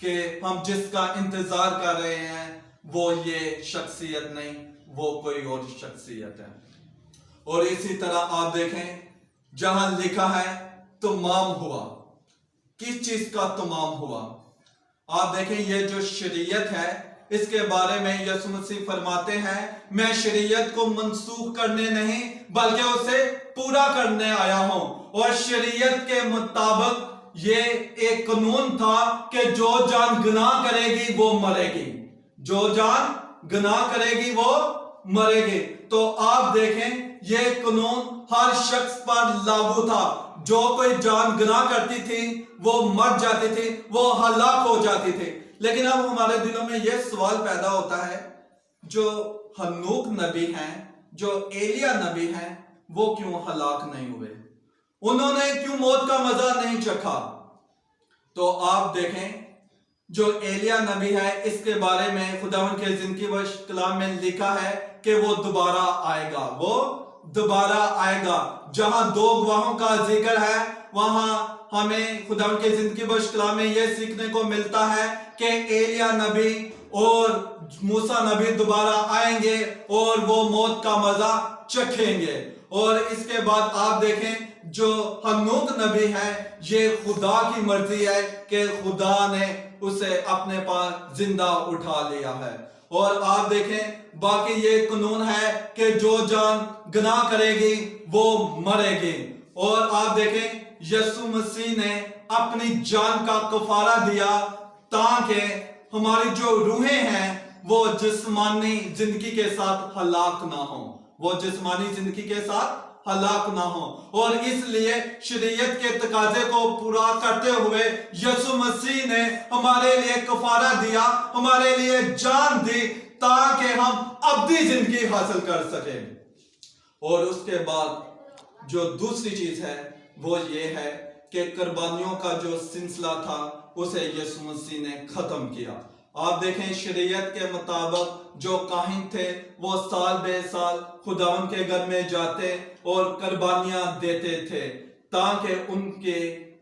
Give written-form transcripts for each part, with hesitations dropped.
کہ ہم جس کا انتظار کر رہے ہیں وہ یہ شخصیت نہیں، وہ کوئی اور شخصیت ہے۔ اور اسی طرح آپ دیکھیں جہاں لکھا ہے تمام ہوا، کس چیز کا تمام ہوا؟ آپ دیکھیں یہ جو شریعت ہے اس کے بارے میں یسوع مسیح فرماتے ہیں میں شریعت کو منسوخ کرنے نہیں بلکہ اسے پورا کرنے آیا ہوں۔ اور شریعت کے مطابق یہ ایک قانون تھا کہ جو جان گناہ کرے گی وہ مرے گی، جو جان گناہ کرے گی وہ مرے گی۔ تو آپ دیکھیں یہ قانون ہر شخص پر لاگو تھا، جو کوئی جان گناہ کرتی تھی وہ مر جاتی تھی، وہ ہلاک ہو جاتی تھی۔ لیکن اب ہمارے دلوں میں یہ سوال پیدا ہوتا ہے جو ہنوک نبی ہیں، جو ایلیا نبی ہیں، وہ کیوں ہلاک نہیں ہوئے؟ انہوں نے کیوں موت کا مزہ نہیں چکھا؟ تو آپ دیکھیں جو ایلیا نبی ہے اس کے بارے میں خداوند کے زندگی بخش کلام میں لکھا ہے کہ وہ دوبارہ آئے گا، وہ دوبارہ آئے گا۔ جہاں دو گواہوں کا ذکر ہے وہاں ہمیں خداوند کے زندگی بخش کلام میں یہ سیکھنے کو ملتا ہے کہ ایلیا نبی اور موسیٰ نبی دوبارہ آئیں گے اور وہ موت کا مزہ چکھیں گے۔ اور اس کے بعد آپ دیکھیں جو ہنوک نبی ہے یہ خدا کی مرضی ہے کہ خدا نے اسے اپنے پاس زندہ اٹھا لیا ہے۔ اور آپ دیکھیں باقی یہ قانون ہے کہ جو جان گناہ کرے گی وہ مرے گی۔ اور آپ دیکھیں یسوع مسیح نے اپنی جان کا کفارہ دیا تاکہ ہماری جو روحیں ہیں وہ جسمانی زندگی کے ساتھ ہلاک نہ ہوں، وہ جسمانی زندگی کے ساتھ ہلاک نہ ہوں۔ اور اس لیے شریعت کے تقاضے کو پورا کرتے ہوئے یسوع مسیح نے ہمارے لیے کفارہ دیا، ہمارے لیے جان دی تاکہ ہم ابدی زندگی حاصل کر سکیں۔ اور اس کے بعد جو دوسری چیز ہے وہ یہ ہے کہ قربانیوں کا جو سلسلہ تھا اسے یسوع مسیح نے ختم کیا۔ آپ دیکھیں شریعت کے مطابق جو کاہن تھے وہ سال بے سال خداوند کے گھر میں جاتے اور قربانیاں دیتے تھے تاکہ ان کے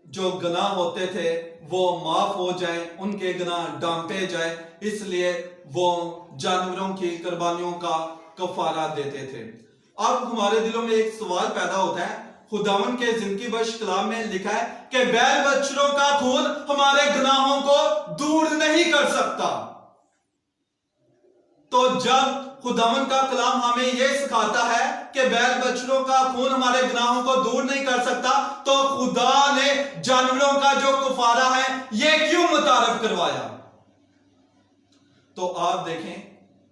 جو گناہ ہوتے تھے وہ معاف ہو جائیں، ان کے گناہ ڈانپے جائیں، اس لیے وہ جانوروں کی قربانیوں کا کفارہ دیتے تھے۔ اب ہمارے دلوں میں ایک سوال پیدا ہوتا ہے، خداوند کے زندگی بخش کلام میں لکھا ہے کہ بیل بچڑوں کا خون ہمارے گناہوں کو دور نہیں کر سکتا۔ تو جب خداوند کا کلام ہمیں یہ سکھاتا ہے کہ بیل بچڑوں کا خون ہمارے گناہوں کو دور نہیں کر سکتا تو خدا نے جانوروں کا جو کفارہ ہے یہ کیوں متعارف کروایا؟ تو آپ دیکھیں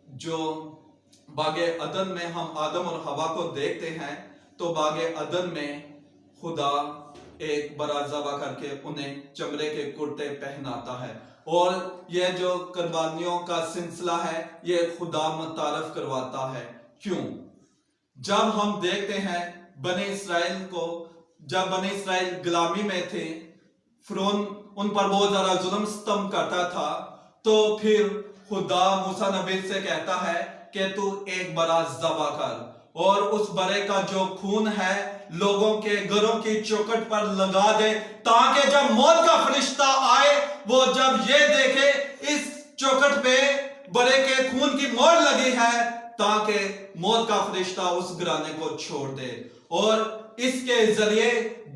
جو باغ عدن میں ہم آدم اور حوا کو دیکھتے ہیں تو باغ عدن میں خدا ایک بڑا ذبح کر کے انہیں چمڑے کے کرتے پہناتا ہے، اور یہ جو قربانیوں کا سلسلہ ہے یہ خدا متعارف کرواتا ہے۔ کیوں؟ جب ہم دیکھتے ہیں بنی اسرائیل کو، جب بنی اسرائیل غلامی میں تھے، فرعون ان پر بہت زیادہ ظلم ستم کرتا تھا، تو پھر خدا موسیٰ نبی سے کہتا ہے کہ تو ایک بڑا ذبح کر اور اس بڑے کا جو خون ہے لوگوں کے گھروں کی چوکھٹ پر لگا دے تاکہ جب موت کا فرشتہ آئے وہ جب یہ دیکھے اس چوکھٹ پہ بڑے کے خون کی مہر لگی ہے تاکہ موت کا فرشتہ اس گھرانے کو چھوڑ دے۔ اور اس کے ذریعے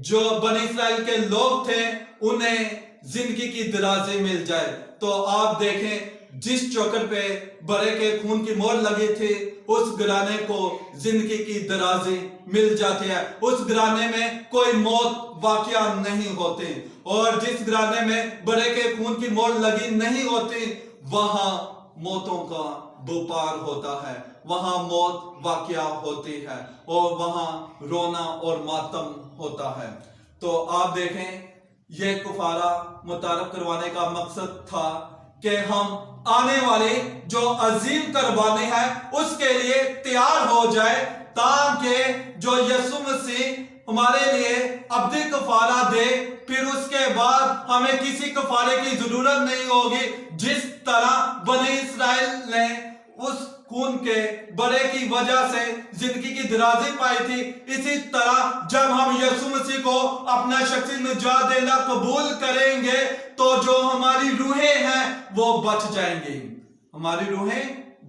جو بنی اسرائیل کے لوگ تھے انہیں زندگی کی درازی مل جائے۔ تو آپ دیکھیں جس چوکھٹ پہ بڑے کے خون کی مہر لگی تھی اس گھرانے کو زندگی کی درازی مل جاتی ہے، اس گھرانے میں کوئی موت واقعہ نہیں ہوتی، اور جس گھرانے میں بڑے کے خون کی مہر لگی نہیں ہوتی وہاں موتوں کا بوپار ہوتا ہے، وہاں موت واقعہ ہوتی ہے اور وہاں رونا اور ماتم ہوتا ہے۔ تو آپ دیکھیں یہ کفارہ متعارف کروانے کا مقصد تھا کہ ہم آنے والی جو عظیم قربانی ہے اس کے لیے تیار ہو جائے تاکہ جو یسوع مسیح ہمارے لیے ابدی کفارہ دے، پھر اس کے بعد ہمیں کسی کفارے کی ضرورت نہیں ہوگی۔ جس طرح بنی اسرائیل نے اس خون کے بڑے کی وجہ سے زندگی کی درازی پائی تھی، اسی طرح جب ہم یسوع مسیح کو اپنا شخصی نجات دینا قبول کریں گے تو جو ہماری روحیں ہیں وہ بچ جائیں گی، ہماری روحیں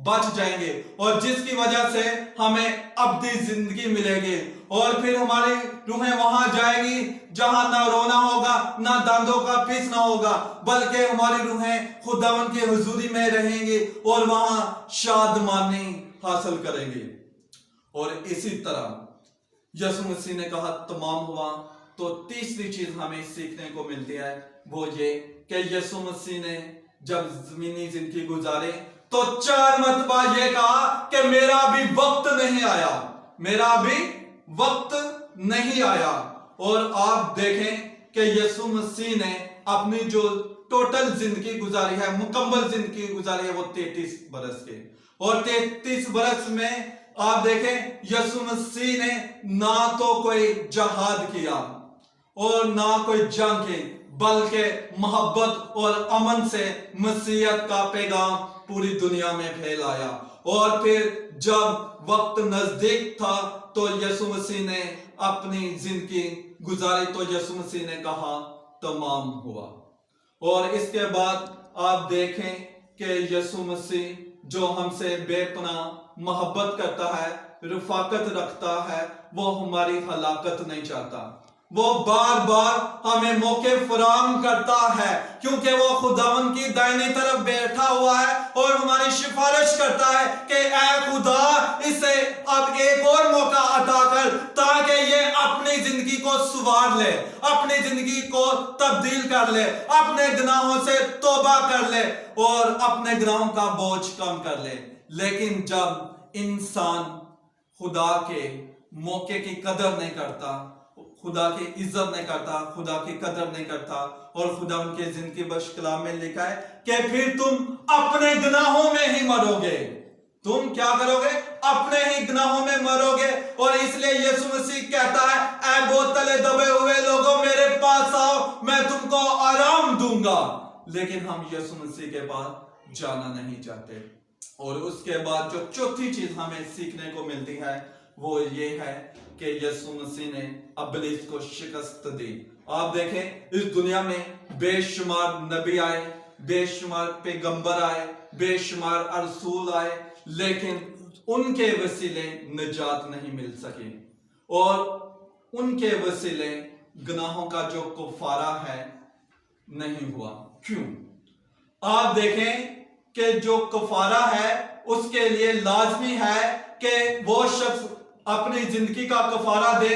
بچ جائیں گے، اور جس کی وجہ سے ہمیں ابدی زندگی ملے گی، اور پھر ہماری روحیں وہاں جائیں گی جہاں نہ رونا ہوگا، نہ داندوں کا پیسنا ہوگا، بلکہ ہماری روحیں خداوند کی حضوری میں رہیں گی اور وہاں شادمانی حاصل کریں گی۔ اور اسی طرح یسوع مسیح نے کہا تمام ہوا، تو تیسری چیز ہمیں سیکھنے کو ملتی ہے وہ یہ کہ یسوع مسیح نے جب زمینی زندگی گزارے تو 4 مرتبہ یہ کہا کہ میرا ابھی وقت نہیں آیا، میرا ابھی وقت نہیں آیا۔ اور آپ دیکھیں کہ یسوع مسیح نے اپنی جو ٹوٹل زندگی گزاری ہے، مکمل زندگی گزاری ہے، وہ 33 برس کے، اور 33 برس میں آپ دیکھیں یسوع مسیح نے نہ تو کوئی جہاد کیا اور نہ کوئی جنگ کی، بلکہ محبت اور امن سے مسیحیت کا پیغام پوری دنیا میں پھیلایا۔ اور پھر جب وقت نزدیک تھا تو یسوع مسیح نے اپنی زندگی گزاری، تو یسوع مسیح نے کہا تمام ہوا۔ اور اس کے بعد آپ دیکھیں کہ یسوع مسیح جو ہم سے بے پناہ محبت کرتا ہے، رفاقت رکھتا ہے، وہ ہماری ہلاکت نہیں چاہتا، وہ بار بار ہمیں موقع فراہم کرتا ہے، کیونکہ وہ خداوند کی دائنی طرف بیٹھا ہوا ہے اور ہماری سفارش کرتا ہے کہ اے خدا اسے اب ایک اور موقع عطا کر تاکہ یہ اپنی زندگی کو سنوار لے، اپنی زندگی کو تبدیل کر لے، اپنے گناہوں سے توبہ کر لے اور اپنے گناہوں کا بوجھ کم کر لے۔ لیکن جب انسان خدا کے موقع کی قدر نہیں کرتا، خدا کی عزت نہیں کرتا، خدا کی قدر نہیں کرتا، اور خدا ان کے زندگی بخش کلام میں لکھا ہے کہ پھر تم اپنے گناہوں میں ہی مرو گے، تم کیا کرو گے؟ اپنے ہی گناہوں میں مرو گے۔ اور اس لیے یسوع مسیح کہتا ہے اے بہت تلے دبے ہوئے لوگوں میرے پاس آؤ، میں تم کو آرام دوں گا۔ لیکن ہم یسوع مسیح کے پاس جانا نہیں چاہتے۔ اور اس کے بعد جو چوتھی چیز ہمیں سیکھنے کو ملتی ہے وہ یہ ہے کہ یسوع مسیح نے ابلیس کو شکست دی۔ آپ دیکھیں اس دنیا میں بے شمار نبی آئے، بے شمار پیغمبر آئے، بے شمار رسول آئے، لیکن ان کے وسیلے نجات نہیں مل سکی، اور ان کے وسیلے گناہوں کا جو کفارہ ہے نہیں ہوا۔ کیوں؟ آپ دیکھیں کہ جو کفارہ ہے اس کے لیے لازمی ہے کہ وہ شخص اپنی زندگی کا کفارہ دے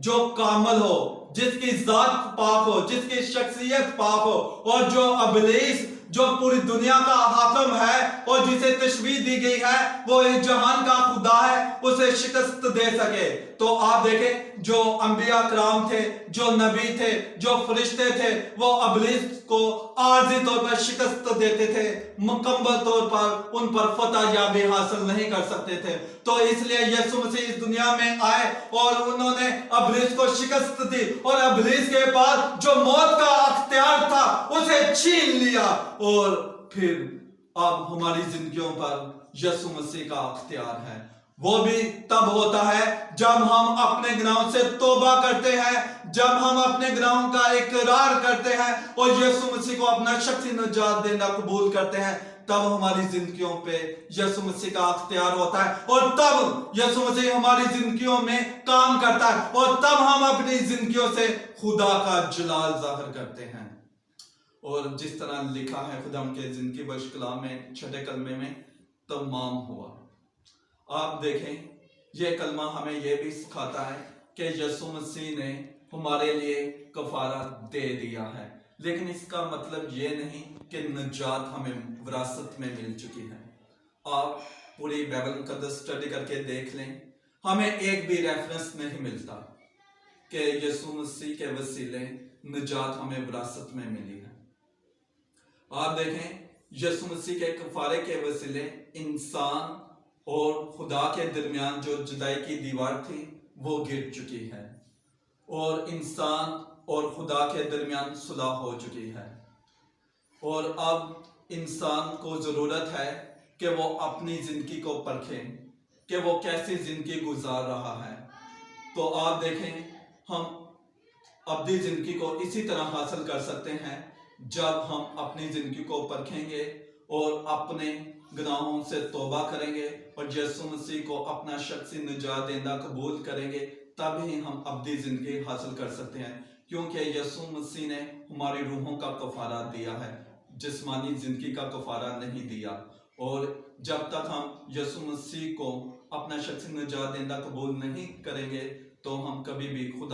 جو کامل ہو، جس کی ذات پاک ہو، جس کی شخصیت پاک ہو، اور جو ابلیس جو پوری دنیا کا حاکم ہے اور جسے تشبیہ دی گئی ہے وہ اس جہان کا خدا ہے، اسے شکست دے سکے۔ تو آپ دیکھیں جو انبیاء کرام تھے، جو نبی تھے، جو فرشتے تھے، وہ ابلیس کو عارضی طور پر شکست دیتے تھے، مکمل طور پر ان پر فتح یابی حاصل نہیں کر سکتے تھے۔ تو اس لیے یسوع مسیح اس دنیا میں آئے اور انہوں نے ابلیس کو شکست دی، اور ابلیس کے پاس جو موت کا اختیار تھا اسے چھین لیا، اور پھر اب ہماری زندگیوں پر یسوع مسیح کا اختیار ہے۔ وہ بھی تب ہوتا ہے جب ہم اپنے گناہوں سے توبہ کرتے ہیں، جب ہم اپنے گناہوں کا اقرار کرتے ہیں اور یسوع مسیح کو اپنا شخصی نجات دینا قبول کرتے ہیں، تب ہماری زندگیوں پہ یسوع مسیح کا اختیار ہوتا ہے، اور تب یسوع مسیح ہماری زندگیوں میں کام کرتا ہے، اور تب ہم اپنی زندگیوں سے خدا کا جلال ظاہر کرتے ہیں۔ اور جس طرح لکھا ہے خدا ان کے زندگی بخش کلام میں 6 کلمے میں تمام ہوا۔ آپ دیکھیں یہ کلمہ ہمیں یہ بھی سکھاتا ہے کہ یسوع مسیح نے ہمارے لیے کفارہ دے دیا ہے، لیکن اس کا مطلب یہ نہیں کہ نجات ہمیں وراثت میں مل چکی ہے۔ آپ پوری بائبل مقدس اسٹڈی کر کے دیکھ لیں، ہمیں ایک بھی ریفرنس نہیں ملتا کہ یسوع مسیح کے وسیلے نجات ہمیں وراثت میں ملی ہے۔ آپ دیکھیں یسوع مسیح کے کفارے کے وسیلے انسان اور خدا کے درمیان جو جدائی کی دیوار تھی وہ گر چکی ہے، اور انسان اور خدا کے درمیان صلح ہو چکی ہے۔ اور اب انسان کو ضرورت ہے کہ وہ اپنی زندگی کو پرکھیں کہ وہ کیسی زندگی گزار رہا ہے۔ تو آپ دیکھیں ہم ابدی زندگی کو اسی طرح حاصل کر سکتے ہیں جب ہم اپنی زندگی کو پرکھیں گے اور اپنے گناہوں سے توبہ کریں گے اور یسوع مسیح کو اپنا شخصی نجات دہندہ قبول کریں گے، تب ہی ہم ابدی زندگی حاصل کر سکتے ہیں، کیونکہ یسوع مسیح نے ہماری روحوں کا کفارہ دیا ہے، جسمانی زندگی کا کفارہ نہیں دیا۔ اور جب تک ہم یسوع مسیح کو اپنا شخصی نجات دہندہ قبول نہیں کریں گے تو ہم کبھی بھی خدا